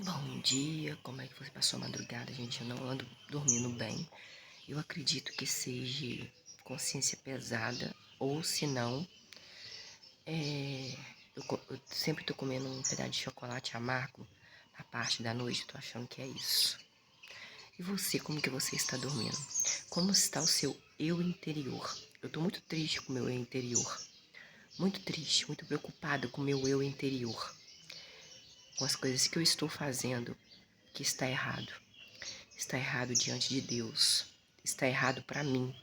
Bom dia, como é que você passou a madrugada, gente? Eu não ando dormindo bem. Eu acredito que seja consciência pesada, ou se não, eu sempre tô comendo um pedaço de chocolate amargo na parte da noite, tô achando que é isso. E você, como que você está dormindo? Como está o seu eu interior? Eu tô muito triste com o meu eu interior. Muito triste, muito preocupada com o meu eu interior. Com as coisas que eu estou fazendo que está errado. Está errado diante de Deus. Está errado para mim.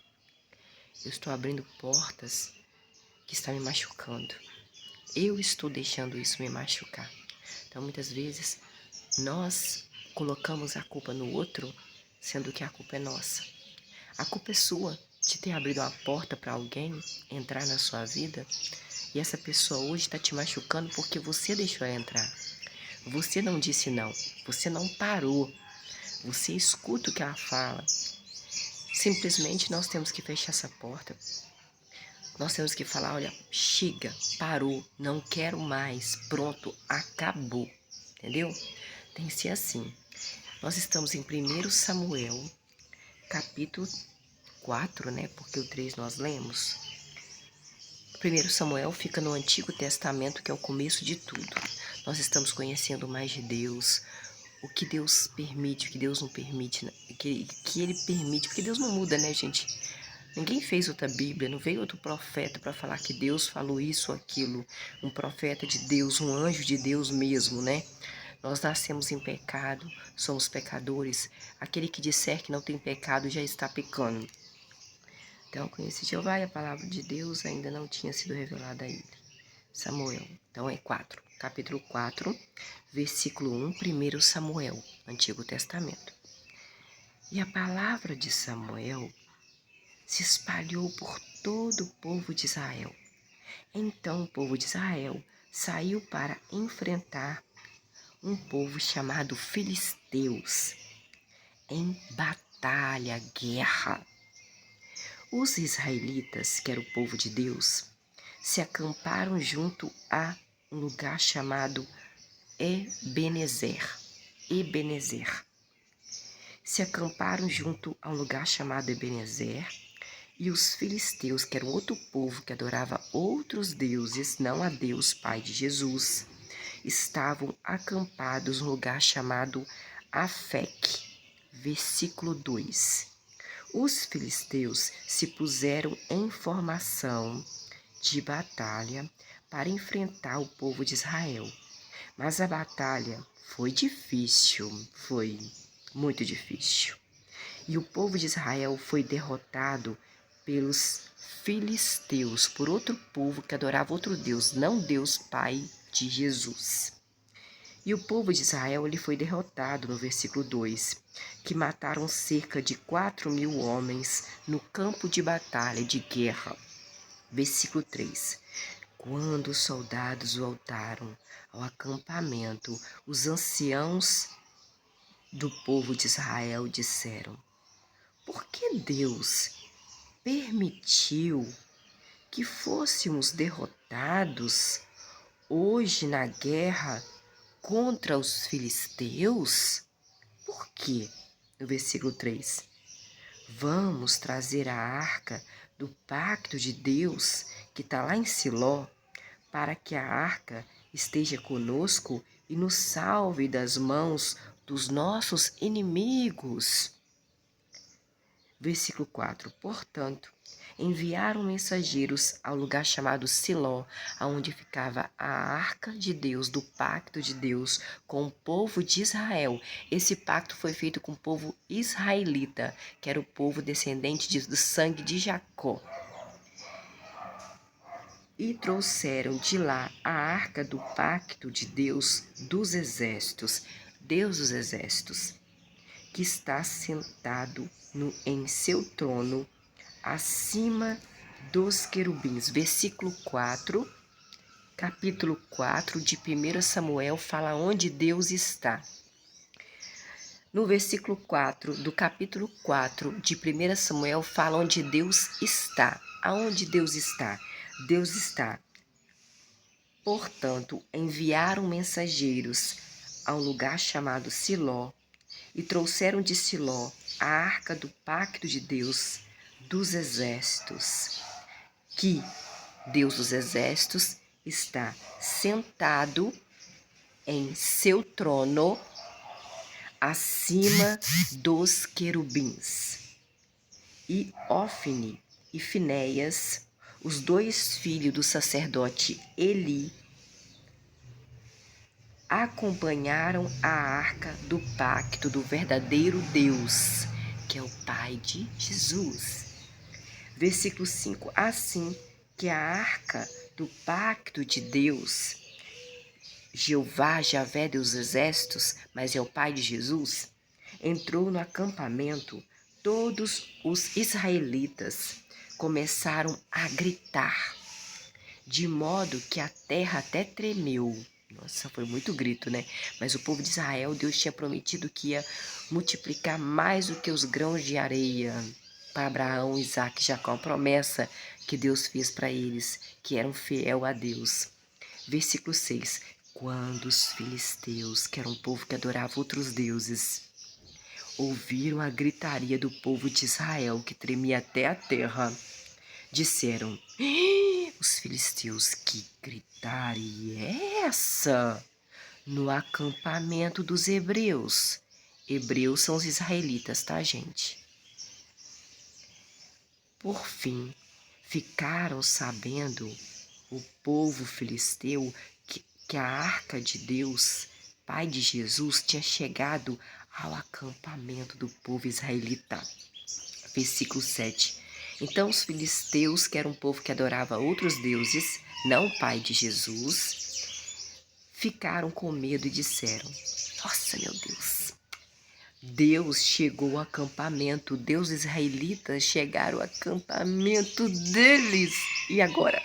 Eu estou abrindo portas que está me machucando. Eu estou deixando isso me machucar. Então, muitas vezes, nós colocamos a culpa no outro, sendo que a culpa é nossa. A culpa é sua de ter abrido uma porta para alguém entrar na sua vida e essa pessoa hoje está te machucando porque você deixou ela entrar. Você não disse não. Você não parou. Você escuta o que ela fala. Simplesmente nós temos que fechar essa porta. Nós temos que falar, olha, chega, parou, não quero mais, pronto, acabou. Entendeu? Tem que ser assim. Nós estamos em 1 Samuel, capítulo 4, né? Porque o 3 nós lemos. 1 Samuel fica no Antigo Testamento, que é o começo de tudo. Nós estamos conhecendo mais de Deus, o que Deus permite, o que Deus não permite, né? que Ele permite, porque Deus não muda, né, gente? Ninguém fez outra Bíblia, não veio outro profeta para falar que Deus falou isso ou aquilo. Um profeta de Deus, um anjo de Deus mesmo, né? Nós nascemos em pecado, somos pecadores. Aquele que disser que não tem pecado já está pecando. Então, conheci Jeová e a palavra de Deus ainda não tinha sido revelada a ele. Samuel. Então, é 4. Capítulo 4, versículo 1, 1 Samuel, Antigo Testamento. E a palavra de Samuel se espalhou por todo o povo de Israel. Então o povo de Israel saiu para enfrentar um povo chamado Filisteus em batalha, guerra. Os israelitas, que era o povo de Deus, se acamparam junto a um lugar chamado Ebenezer. Se acamparam junto a um lugar chamado Ebenezer. E os filisteus, que eram outro povo que adorava outros deuses, não a Deus Pai de Jesus, estavam acampados no lugar chamado Afec. Versículo 2. Os filisteus se puseram em formação de batalha para enfrentar o povo de Israel. Mas a batalha foi difícil, foi muito difícil. E o povo de Israel foi derrotado pelos filisteus, por outro povo que adorava outro Deus, não Deus Pai de Jesus. E o povo de Israel ele foi derrotado no versículo 2, que mataram cerca de 4.000 homens no campo de batalha de guerra. Versículo 3. Quando os soldados voltaram ao acampamento, os anciãos do povo de Israel disseram: por que Deus permitiu que fôssemos derrotados hoje na guerra contra os filisteus? Por quê? No versículo 3. Vamos trazer a arca do pacto de Deus que está lá em Siló, para que a arca esteja conosco e nos salve das mãos dos nossos inimigos. Versículo 4. Portanto, enviaram mensageiros ao lugar chamado Siló, aonde ficava a arca de Deus, do pacto de Deus com o povo de Israel. Esse pacto foi feito com o povo israelita, que era o povo descendente do sangue de Jacó. E trouxeram de lá a arca do pacto de Deus dos exércitos, Deus dos exércitos, que está sentado em seu trono, acima dos querubins. Versículo 4, capítulo 4 de 1 Samuel, fala onde Deus está. No versículo 4 do capítulo 4 de 1 Samuel, fala onde Deus está. Aonde Deus está? Deus está. Portanto, enviaram mensageiros a um lugar chamado Siló, e trouxeram de Siló a arca do pacto de Deus dos exércitos, que Deus dos exércitos está sentado em seu trono acima dos querubins. E Ofne e Finéias, os dois filhos do sacerdote Eli, acompanharam a arca do pacto do verdadeiro Deus, que é o Pai de Jesus. Versículo 5. Assim que a arca do pacto de Deus, Jeová, Javé dos exércitos, mas é o Pai de Jesus, entrou no acampamento, todos os israelitas começaram a gritar, de modo que a terra até tremeu. Nossa, foi muito grito, né? Mas o povo de Israel, Deus tinha prometido que ia multiplicar mais do que os grãos de areia para Abraão, Isaac e Jacó, uma promessa que Deus fez para eles, que eram fiel a Deus. Versículo 6. Quando os filisteus, que era um povo que adorava outros deuses, ouviram a gritaria do povo de Israel, que tremia até a terra, disseram: os filisteus, que gritaria é essa? No acampamento dos hebreus. Hebreus são os israelitas, tá, gente? Por fim, ficaram sabendo o povo filisteu que a arca de Deus, Pai de Jesus, tinha chegado ao acampamento do povo israelita. Versículo 7. Então os filisteus, que era um povo que adorava outros deuses, não o Pai de Jesus, ficaram com medo e disseram: nossa, meu Deus, Deus chegou ao acampamento, Deus israelitas chegaram ao acampamento deles. E agora?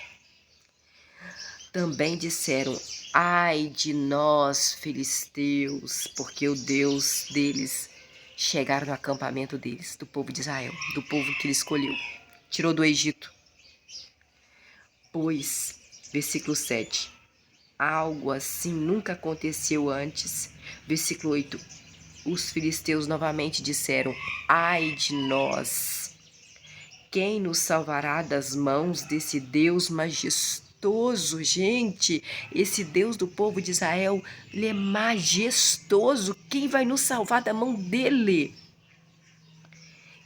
Também disseram: ai de nós, filisteus, porque o Deus deles chegaram no acampamento deles, do povo de Israel, do povo que ele escolheu, tirou do Egito. Pois, versículo 7, algo assim nunca aconteceu antes. Versículo 8, os filisteus novamente disseram: ai de nós, quem nos salvará das mãos desse Deus majestoso? Gente, esse Deus do povo de Israel, ele é majestoso. Quem vai nos salvar da mão dele?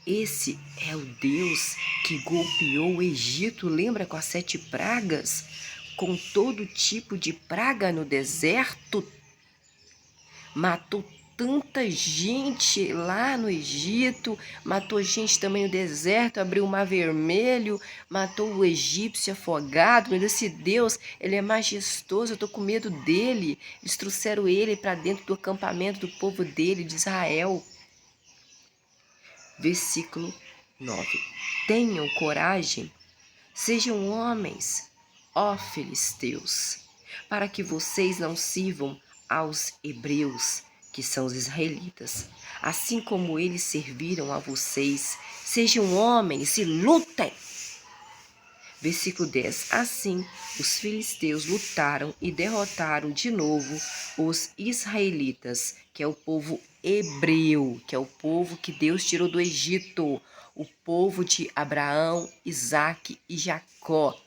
Esse é o Deus que golpeou o Egito, lembra, com as 7 pragas? Com todo tipo de praga no deserto. Matou tanta gente lá no Egito, matou gente também no deserto, abriu o mar vermelho, matou o egípcio afogado. Mas esse Deus, ele é majestoso, eu tô com medo dele. Eles trouxeram ele para dentro do acampamento do povo dele, de Israel. Versículo 9. Tenham coragem, sejam homens, ó filisteus, para que vocês não sirvam aos hebreus, que são os israelitas, assim como eles serviram a vocês. Sejam homens e lutem. Versículo 10. Assim, os filisteus lutaram e derrotaram de novo os israelitas, que é o povo hebreu, que é o povo que Deus tirou do Egito, o povo de Abraão, Isaque e Jacó,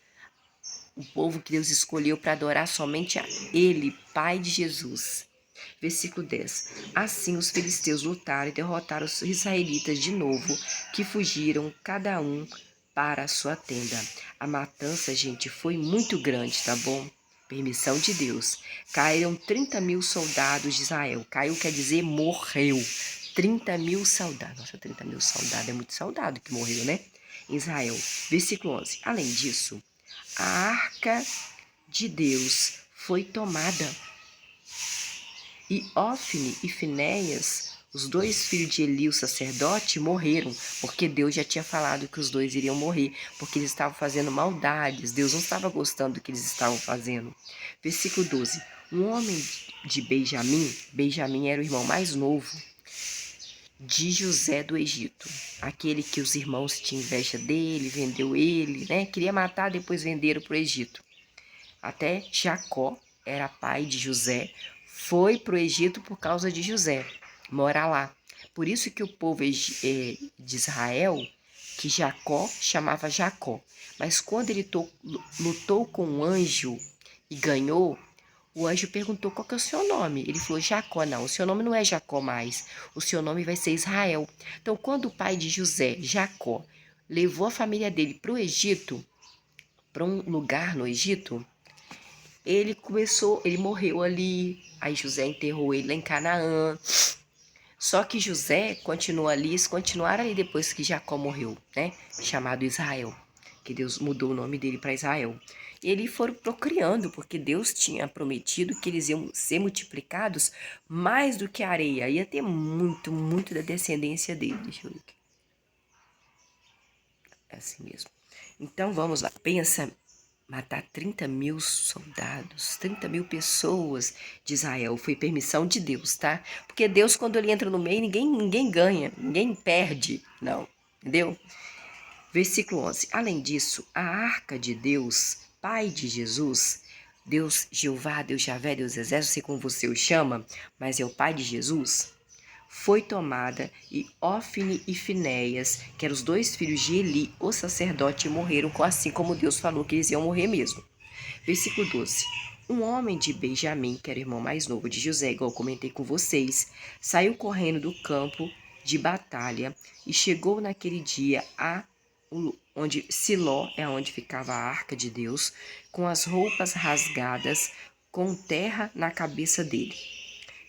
o povo que Deus escolheu para adorar somente a Ele, Pai de Jesus. Versículo 10. Assim os filisteus lutaram e derrotaram os israelitas de novo, que fugiram cada um para a sua tenda. A matança, gente, foi muito grande, tá bom? Permissão de Deus. Caíram 30.000 soldados de Israel. Caiu quer dizer morreu. 30.000 soldados. Nossa, 30.000 soldados é muito soldado que morreu, né? Em Israel. Versículo 11. Além disso, a arca de Deus foi tomada. E Ofne e Finéias, os dois filhos de Eli, o sacerdote, morreram, porque Deus já tinha falado que os dois iriam morrer, porque eles estavam fazendo maldades. Deus não estava gostando do que eles estavam fazendo. Versículo 12. Um homem de Benjamim, Benjamim era o irmão mais novo de José do Egito, aquele que os irmãos tinham inveja dele, vendeu ele, né? Queria matar, depois venderam para o Egito. Até Jacó era pai de José, foi para o Egito por causa de José, mora lá. Por isso que o povo de Israel, que Jacó chamava Jacó. Mas quando ele lutou com um anjo e ganhou, o anjo perguntou qual que é o seu nome. Ele falou Jacó. Não, o seu nome não é Jacó mais. O seu nome vai ser Israel. Então, quando o pai de José, Jacó, levou a família dele para o Egito, para um lugar no Egito, ele morreu ali. Aí José enterrou ele lá em Canaã. Só que José continuou ali, eles continuaram ali depois que Jacó morreu, né? Chamado Israel, que Deus mudou o nome dele para Israel. E eles foram procriando, porque Deus tinha prometido que eles iam ser multiplicados mais do que a areia. Ia ter muito, muito da descendência dele. Deixa eu ver aqui. É assim mesmo. Então vamos lá. Pensa matar 30 mil soldados, 30 mil pessoas de Israel. Foi permissão de Deus, tá? Porque Deus, quando ele entra no meio, ninguém ganha, ninguém perde. Não, entendeu? Versículo 11. Além disso, a arca de Deus, Pai de Jesus, Deus Jeová, Deus Javé, Deus Exército, sei como você o chama, mas é o Pai de Jesus, foi tomada e Ofne e Finéias, que eram os dois filhos de Eli, o sacerdote, morreram assim como Deus falou que eles iam morrer mesmo. Versículo 12. Um homem de Benjamim, que era o irmão mais novo de José, igual eu comentei com vocês, saiu correndo do campo de batalha e chegou naquele dia onde Siló, é onde ficava a arca de Deus, com as roupas rasgadas, com terra na cabeça dele.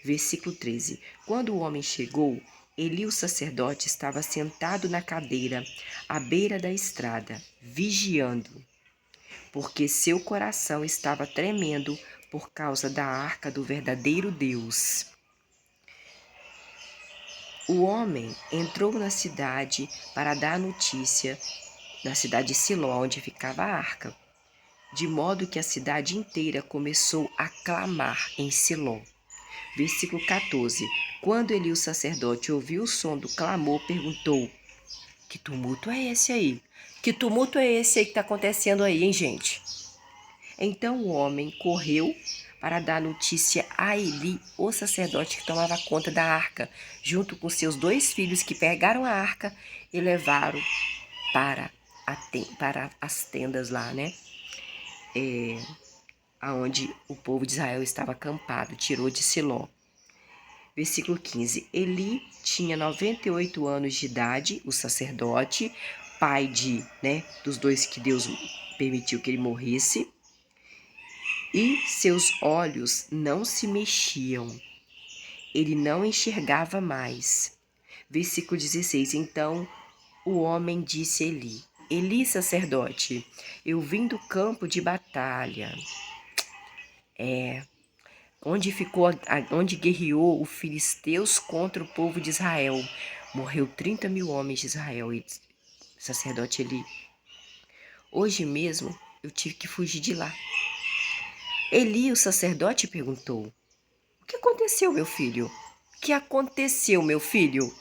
Versículo 13. Quando o homem chegou, Eli, o sacerdote, estava sentado na cadeira, à beira da estrada, vigiando, porque seu coração estava tremendo por causa da arca do verdadeiro Deus. O homem entrou na cidade para dar notícia, na cidade de Siló, onde ficava a arca, de modo que a cidade inteira começou a clamar em Siló. Versículo 14. Quando Eli, o sacerdote, ouviu o som do clamor, perguntou: que tumulto é esse aí? Que tumulto é esse aí que está acontecendo aí, hein, gente? Então o homem correu para dar notícia a Eli, o sacerdote que tomava conta da arca, junto com seus dois filhos que pegaram a arca e levaram para as tendas lá, né? Aonde o povo de Israel estava acampado, tirou de Siló. Versículo 15. Eli tinha 98 anos de idade, o sacerdote, pai dos dois que Deus permitiu que ele morresse, e seus olhos não se mexiam. Ele não enxergava mais. Versículo 16. Então o homem disse a Eli: Eli, sacerdote, eu vim do campo de batalha. Onde guerreou os filisteus contra o povo de Israel. Morreu 30 mil homens de Israel. E sacerdote Eli: hoje mesmo eu tive que fugir de lá. Eli, o sacerdote, perguntou: o que aconteceu, meu filho? O que aconteceu, meu filho?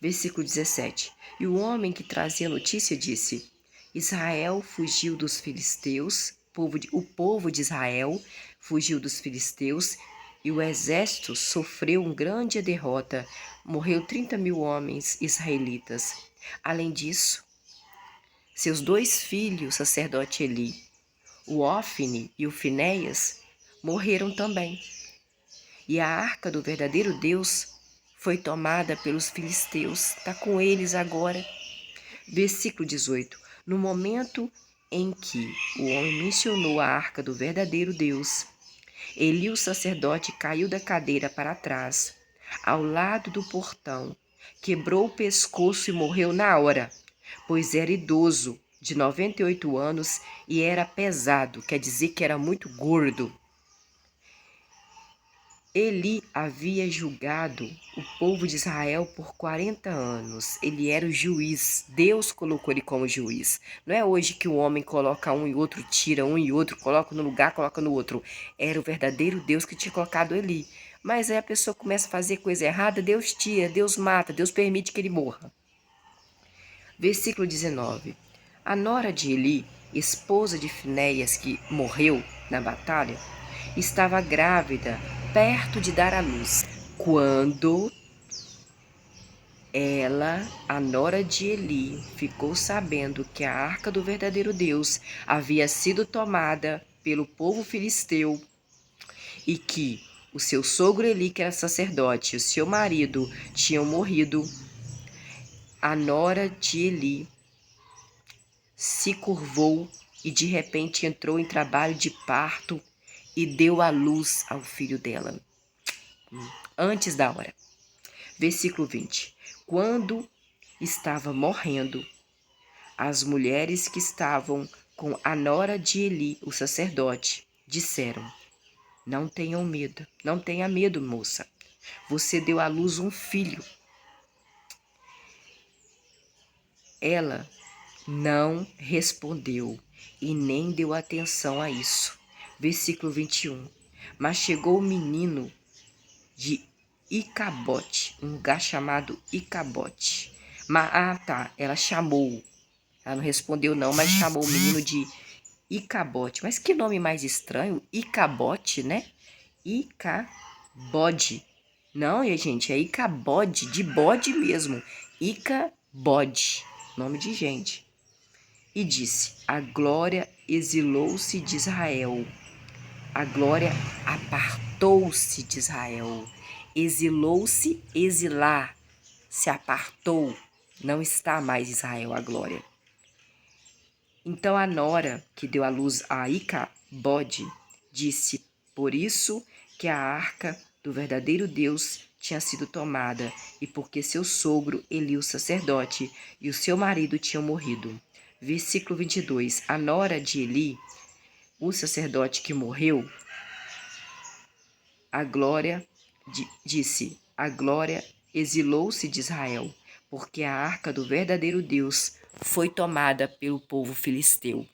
Versículo 17. E o homem que trazia a notícia disse: Israel fugiu dos filisteus, o povo de Israel fugiu dos filisteus, e o exército sofreu uma grande derrota. Morreu 30 mil homens israelitas. Além disso, seus dois filhos, o sacerdote Eli, o Ofne e o Finéias, morreram também. E a arca do verdadeiro Deus foi tomada pelos filisteus, está com eles agora. Versículo 18. No momento em que o homem mencionou a arca do verdadeiro Deus, Eli, o sacerdote, caiu da cadeira para trás, ao lado do portão, quebrou o pescoço e morreu na hora, pois era idoso, de 98 anos, e era pesado, quer dizer que era muito gordo. Eli havia julgado o povo de Israel por 40 anos. Ele era o juiz. Deus colocou ele como juiz. Não é hoje que o homem coloca um e outro, tira um e outro, coloca no lugar, coloca no outro. Era o verdadeiro Deus que tinha colocado Eli. Mas aí a pessoa começa a fazer coisa errada, Deus tira, Deus mata, Deus permite que ele morra. Versículo 19. A nora de Eli, esposa de Finéias, que morreu na batalha, estava grávida perto de dar à luz. Quando ela, a nora de Eli, ficou sabendo que a arca do verdadeiro Deus havia sido tomada pelo povo filisteu e que o seu sogro Eli, que era sacerdote, e o seu marido tinham morrido, a nora de Eli se curvou e de repente entrou em trabalho de parto e deu à luz ao filho dela, antes da hora. Versículo 20. Quando estava morrendo, as mulheres que estavam com a nora de Eli, o sacerdote, disseram: Não tenham medo, não tenha medo, moça. Você deu à luz um filho. Ela não respondeu e nem deu atenção a isso. Versículo 21. Mas chegou o menino de Icabote, um lugar chamado Icabote. Ela chamou. Ela não respondeu não, mas chamou o menino de Icabote. Mas que nome mais estranho, Icabote, né? Icabode. Não, gente, é Icabode, de bode mesmo. Icabode, nome de gente. E disse: A glória exilou-se de Israel. A glória apartou-se de Israel. Exilou-se, exilar, se apartou. Não está mais Israel a glória. Então a nora, que deu à luz a Icabode, disse: Por isso que a arca do verdadeiro Deus tinha sido tomada, e porque seu sogro, Eli, o sacerdote, e o seu marido tinham morrido. Versículo 22. A nora de Eli, o sacerdote que morreu, disse: A glória exilou-se de Israel, porque a arca do verdadeiro Deus foi tomada pelo povo filisteu.